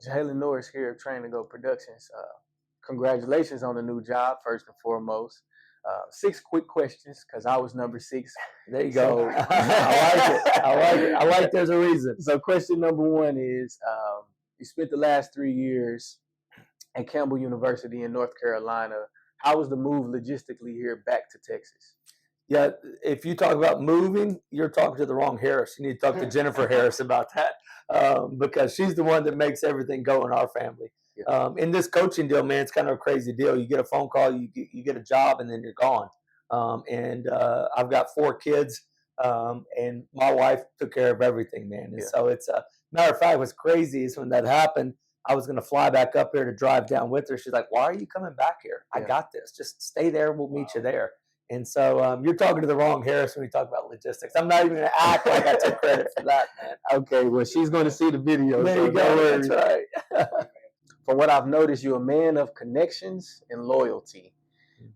Jalen Norris here of Train to Go Productions. Congratulations on the new job, first and foremost. 6 quick questions because I was number 6. There you go. So, I like it. I like it. I like there's a reason. So question number 1 is, you spent the last 3 years at Campbell University in North Carolina. How was the move logistically here back to Texas? Yeah, if you talk about moving, you're talking to the wrong Harris. You need to talk to Jennifer Harris about that because she's the one that makes everything go in our family. Yeah. In this coaching deal, man, it's kind of a crazy deal. You get a phone call, you get a job, and then you're gone. I've got 4 kids, and my wife took care of everything, man. And so it's matter of fact, what's crazy is when that happened, I was going to fly back up here to drive down with her. She's like, "Why are you coming back here? I got this. Just stay there. We'll meet you there." And so you're talking to the wrong Harris when we talk about logistics. I'm not even going to act like I took credit for that, man. Okay, well, she's going to see the video. There you go. That's right. From what I've noticed, you're a man of connections and loyalty.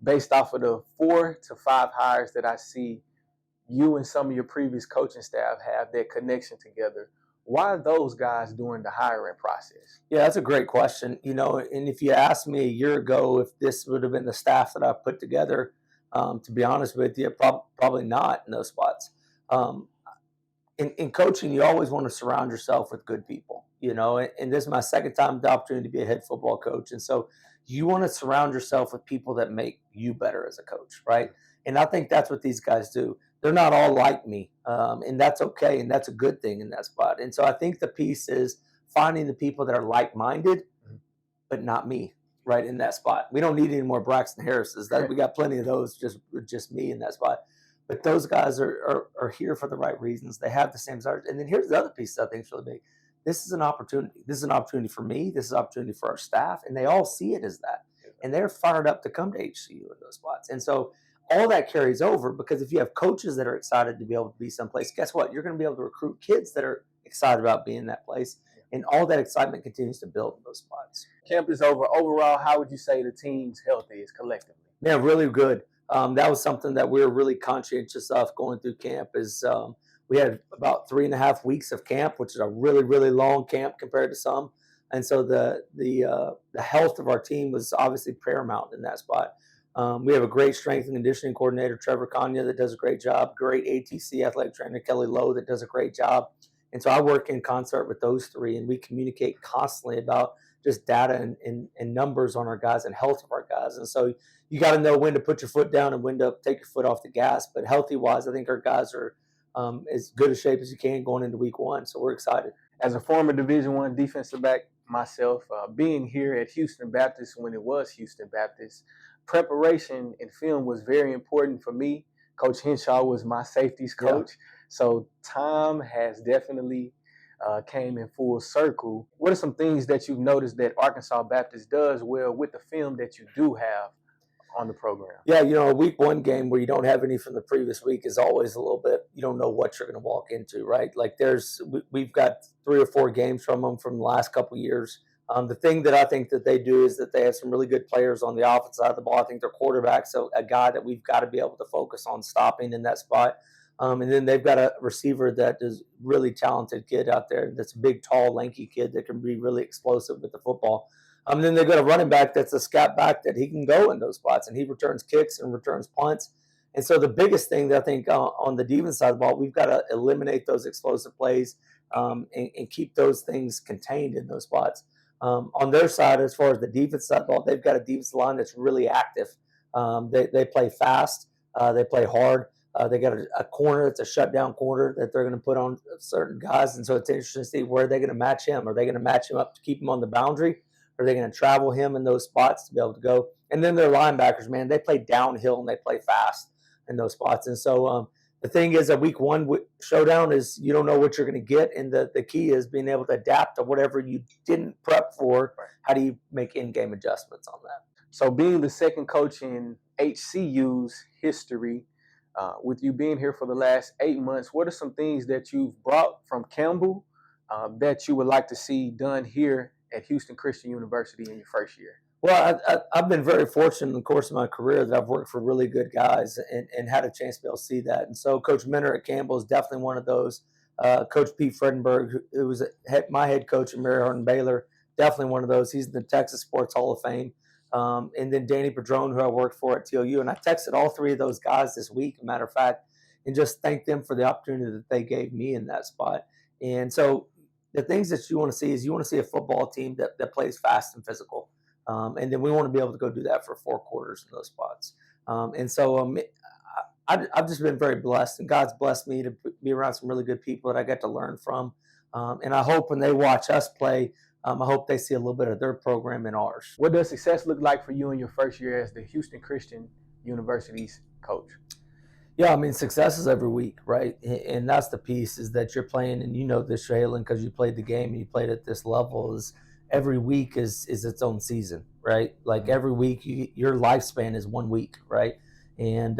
Based off of the 4 to 5 hires that I see you and some of your previous coaching staff have that connection together, why are those guys doing the hiring process? Yeah, that's a great question. And if you asked me a year ago if this would have been the staff that I put together, to be honest with you, probably not in those spots. In coaching, you always want to surround yourself with good people, and this is my second time the opportunity to be a head football coach. And so you want to surround yourself with people that make you better as a coach, right? And I think that's what these guys do. They're not all like me, and that's okay, and that's a good thing in that spot. And so I think the piece is finding the people that are like-minded, but not me. Right in that spot. We don't need any more Braxton Harrises. We got plenty of those, just me in that spot. But those guys are here for the right reasons. They have the same desires. And then here's the other piece that I think is really big. This is an opportunity. This is an opportunity for me. This is an opportunity for our staff. And they all see it as that. And they're fired up to come to HCU in those spots. And so all that carries over because if you have coaches that are excited to be able to be someplace, guess what? You're going to be able to recruit kids that are excited about being in that place. And all that excitement continues to build in those spots. Camp is over. Overall, how would you say the team's health is collectively? Man, really good. That was something that we were really conscientious of going through camp is we had about 3.5 weeks of camp, which is a really, really long camp compared to some. And so the health of our team was obviously paramount in that spot. We have a great strength and conditioning coordinator, Trevor Kanya, that does a great job. Great ATC athletic trainer, Kelly Lowe, that does a great job. And so I work in concert with those 3, and we communicate constantly about just data and numbers on our guys and health of our guys. And so you got to know when to put your foot down and when to take your foot off the gas. But healthy-wise, I think our guys are as good a shape as you can going into week 1. So we're excited. As a former Division I defensive back myself, being here at Houston Baptist when it was Houston Baptist, preparation and film was very important for me. Coach Henshaw was my safeties coach. Yeah. So time has definitely came in full circle. What are some things that you've noticed that Arkansas Baptist does well with the film that you do have on the program? Yeah, a week 1 game where you don't have any from the previous week is always a little bit, you don't know what you're going to walk into, right? Like we've got 3 or 4 games from them from the last couple of years. The thing that I think that they do is that they have some really good players on the offense side of the ball. I think their quarterback's a guy that we've got to be able to focus on stopping in that spot. And then they've got a receiver that is really talented kid out there. That's a big, tall, lanky kid that can be really explosive with the football. And then they've got a running back that's a scat back that he can go in those spots, and he returns kicks and returns punts. And so the biggest thing that I think on the defense side of the ball, we've got to eliminate those explosive plays and keep those things contained in those spots. On their side, as far as the defense side of the ball, they've got a defense line that's really active. They play fast. They play hard. They got a corner that's a shutdown corner that they're going to put on certain guys. And so it's interesting to see where they're going to match him. Are they going to match him up to keep him on the boundary? Are they going to travel him in those spots to be able to go? And then their linebackers, man, they play downhill and they play fast in those spots. And so the thing is, a week 1 showdown is you don't know what you're going to get. And the key is being able to adapt to whatever you didn't prep for. How do you make in-game adjustments on that? So being the second coach in HCU's history, with you being here for the last 8 months, what are some things that you've brought from Campbell that you would like to see done here at Houston Christian University in your first year? Well, I've been very fortunate in the course of my career that I've worked for really good guys and had a chance to be able to see that. And so Coach Minter at Campbell is definitely one of those. Coach Pete Fredenberg, who was my head coach at Mary Hardin Baylor, definitely one of those. He's in the Texas Sports Hall of Fame. And then Danny Padron, who I worked for at TOU. And I texted all three of those guys this week, as a matter of fact, and just thanked them for the opportunity that they gave me in that spot. And so the things that you want to see is you want to see a football team that plays fast and physical. And then we want to be able to go do that for 4 quarters in those spots. I've just been very blessed, and God's blessed me to be around some really good people that I get to learn from. And I hope when they watch us play, I hope they see a little bit of their program in ours. What does success look like for you in your first year as the Houston Christian University's coach? Yeah, I mean, success is every week, right? And that's the piece, is that you're playing, and you know this, Shaylin, because you played the game and you played at this level, is every week is its own season, right? Like every week, your lifespan is 1 week, right? And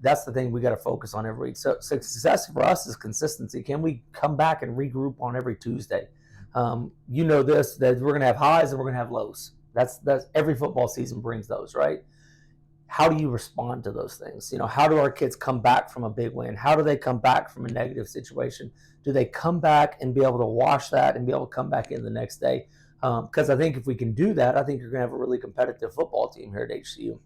that's the thing we got to focus on every week. So success for us is consistency. Can we come back and regroup on every Tuesday? You know this, that we're going to have highs and we're going to have lows. That's every football season brings those, right? How do you respond to those things? You know, how do our kids come back from a big win? How do they come back from a negative situation? Do they come back and be able to wash that and be able to come back in the next day? Because I think if we can do that, I think you're going to have a really competitive football team here at HCU.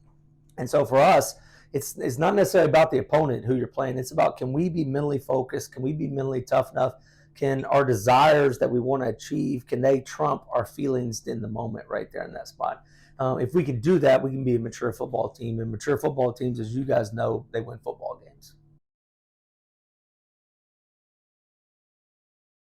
And so for us, it's not necessarily about the opponent who you're playing. It's about, can we be mentally focused? Can we be mentally tough enough? Can our desires that we want to achieve, can they trump our feelings in the moment right there in that spot? If we can do that, we can be a mature football team. And mature football teams, as you guys know, they win football